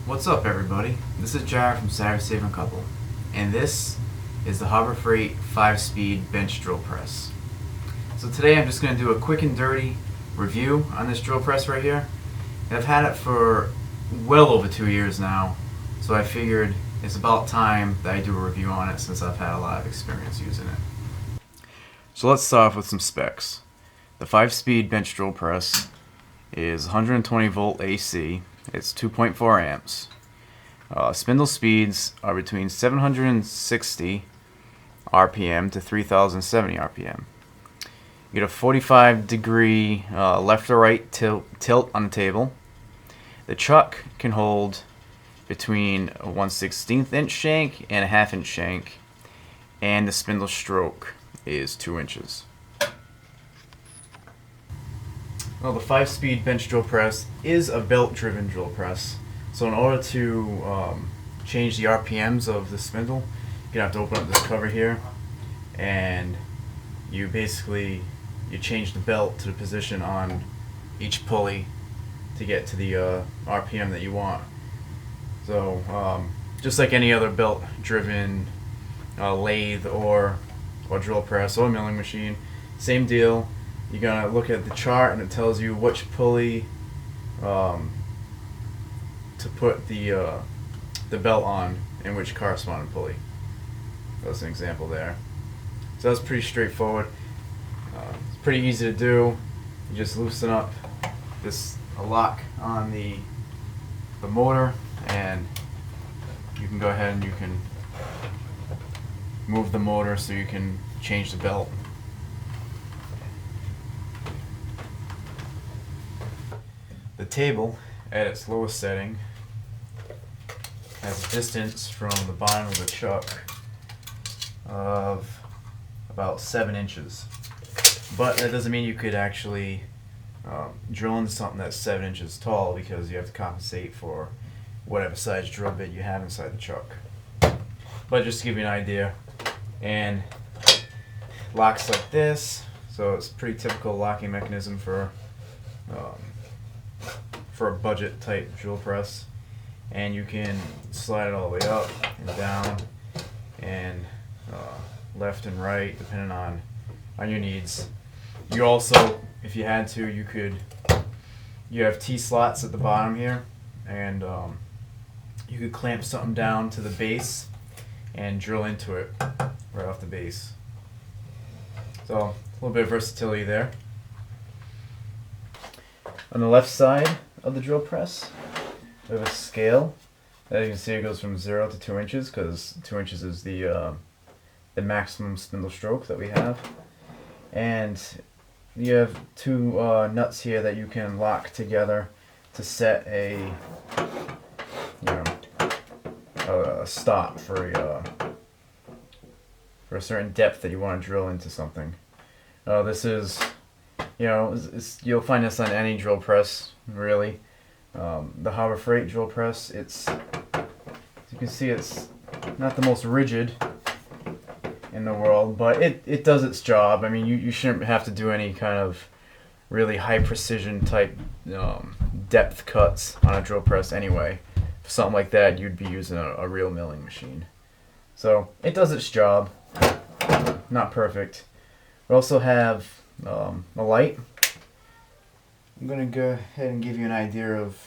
What's up, everybody? This is Jared from Savvy Saving Couple, and this is the Harbor Freight 5-speed bench drill press. So today I'm just going to do a quick and dirty review on this drill press right here. And I've had it for well over 2 years now, so I figured it's about time that I do a review on it since I've had a lot of experience using it. So let's start off with some specs. The 5-speed bench drill press is 120 volt AC. It's 2.4 amps. Spindle speeds are between 760 RPM to 3070 RPM. You get a 45-degree left or right tilt on the table. The chuck can hold between a 1/16 inch shank and a 1/2 inch shank, and the spindle stroke is 2 inches. Well, the 5-speed bench drill press is a belt-driven drill press. So in order to change the RPMs of the spindle, you're going to have to open up this cover here, and you change the belt to the position on each pulley to get to the RPM that you want. So just like any other belt-driven lathe or drill press or milling machine, same deal. You're going to look at the chart and it tells you which pulley to put the belt on and which corresponding pulley. That's an example there. So that's pretty straightforward. It's pretty easy to do. You just loosen up a lock on the motor, and you can go ahead and you can move the motor so you can change the belt. The table, at its lowest setting, has a distance from the bottom of the chuck of about 7 inches. But that doesn't mean you could actually drill into something that's 7 inches tall, because you have to compensate for whatever size drill bit you have inside the chuck. But just to give you an idea, and locks like this, so it's a pretty typical locking mechanism for a budget type drill press, and you can slide it all the way up and down and left and right depending on your needs. You also, if you had to, you have T-slots at the bottom here, and you could clamp something down to the base and drill into it right off the base. So a little bit of versatility there. On the left side of the drill press, we have a scale. As you can see, it goes from 0 to 2 inches, because 2 inches is the maximum spindle stroke that we have. And you have two nuts here that you can lock together to set a stop for a certain depth that you want to drill into something. This is, you'll find this on any drill press, really. The Harbor Freight drill press, as you can see, it's not the most rigid in the world, but it does its job. I mean, you shouldn't have to do any kind of really high precision type depth cuts on a drill press anyway. For something like that, you'd be using a real milling machine. So it does its job. Not perfect. We also have a light. I'm going to go ahead and give you an idea of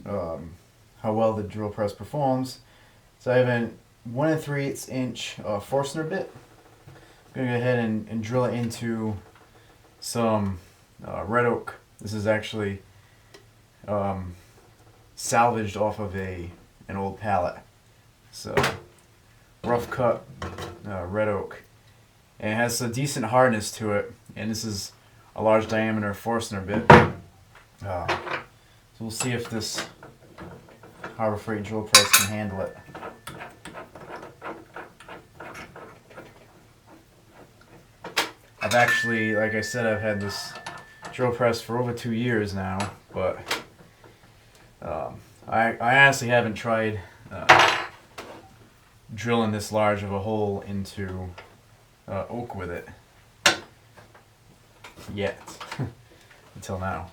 how well the drill press performs. So I have a 1 3/8 inch Forstner bit. I'm going to go ahead and drill it into some red oak. This is actually salvaged off of an old pallet. So rough cut red oak. And it has a decent hardness to it, and this is a large diameter Forstner bit. So we'll see if this Harbor Freight drill press can handle it. I've actually, like I said, I've had this drill press for over 2 years now, but I honestly haven't tried drilling this large of a hole into oak with it yet until now.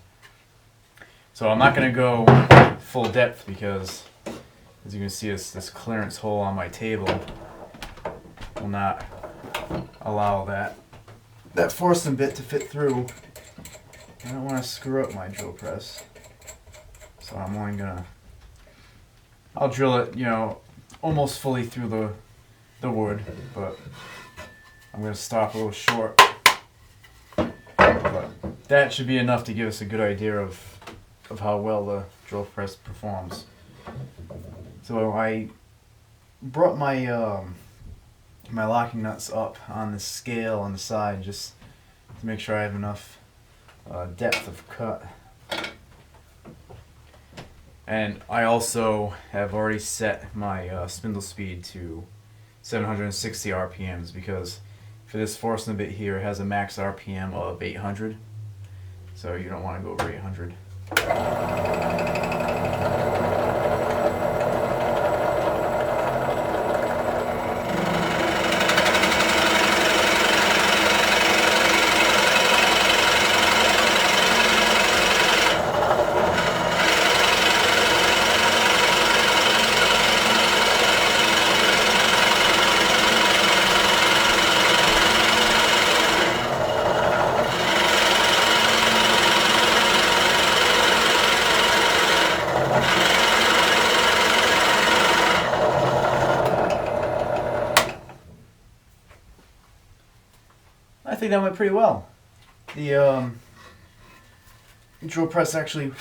So I'm not going to go full depth because, as you can see, this clearance hole on my table will not allow that forcing bit to fit through. I don't want to screw up my drill press, so I'm only I'll drill it, almost fully through the wood, but I'm going to stop a little short. But that should be enough to give us a good idea of how well the drill press performs. So I brought my my locking nuts up on the scale on the side just to make sure I have enough depth of cut. And I also have already set my spindle speed to 760 RPMs because for this forcing bit here it has a max RPM of 800, so you don't want to go over 800. I think that went pretty well. The drill press actually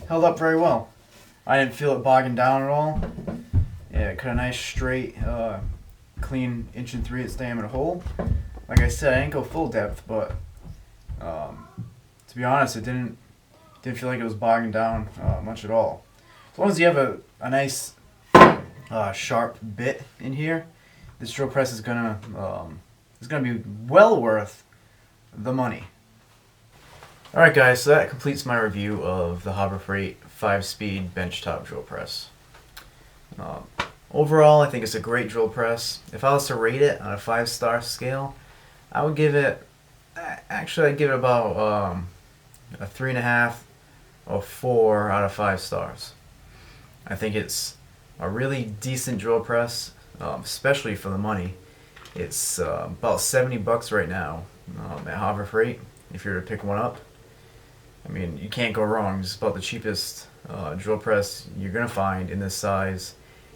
held up very well. I didn't feel it bogging down at all. Yeah, it cut a nice straight, clean 1.3" diameter hole. Like I said, I didn't go full depth, but to be honest, it didn't feel like it was bogging down much at all. As long as you have a nice sharp bit in here, this drill press is gonna be well worth the money. Alright guys, so that completes my review of the Harbor Freight 5-speed benchtop drill press. Overall, I think it's a great drill press. If I was to rate it on a 5-star scale, I would give it, actually I'd give it about a 3.5 or 4 out of 5 stars. I think it's a really decent drill press, especially for the money. It's about $70 right now at Harbor Freight if you were to pick one up. I mean, you can't go wrong. It's about the cheapest drill press you're going to find in this size,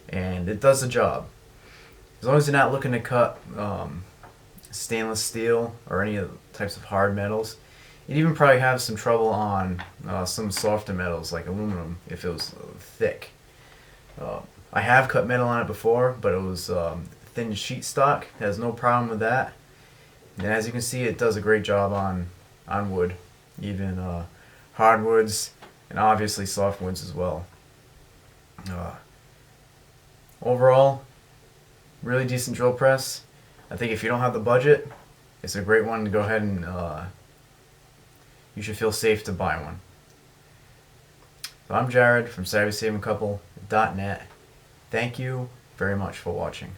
and it does the job. As long as you're not looking to cut stainless steel or any of the types of hard metals. You'd even probably have some trouble on some softer metals like aluminum if it was thick. I have cut metal on it before, but it was thin sheet stock. It has no problem with that. And as you can see, it does a great job on wood, even hardwoods and obviously softwoods as well. Overall, really decent drill press. I think if you don't have the budget, it's a great one to go ahead and you should feel safe to buy one. So I'm Jared from SavvySavingCouple.net. Thank you very much for watching.